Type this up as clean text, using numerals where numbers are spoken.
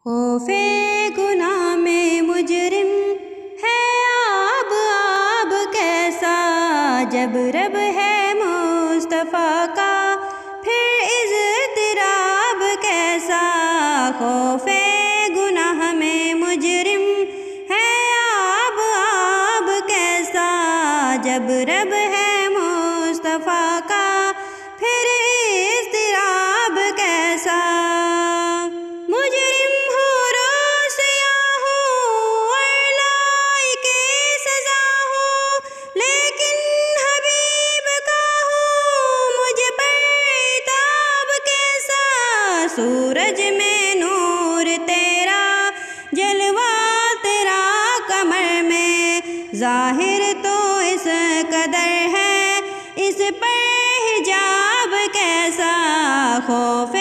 خوف گناہ میں مجرم ہے آب آب کیسا، جب رب ہے مصطفیٰ کا پھر اضطراب کیسا۔ خوف گناہ میں مجرم ہے آب آب کیسا، جب رب ہے مصطفیٰ کا پھر اضطراب کیسا۔ مجرم ہو روسیاں ہوں اور لائق سزا ہوں، لیکن حبیب کا ہوں مجھ پر عتاب کیسا۔ سورج میں نور تیرا، جلوہ تیرا کمر میں، ظاہر تو اس قدر ہے، اس پر حجاب کیسا۔ خوف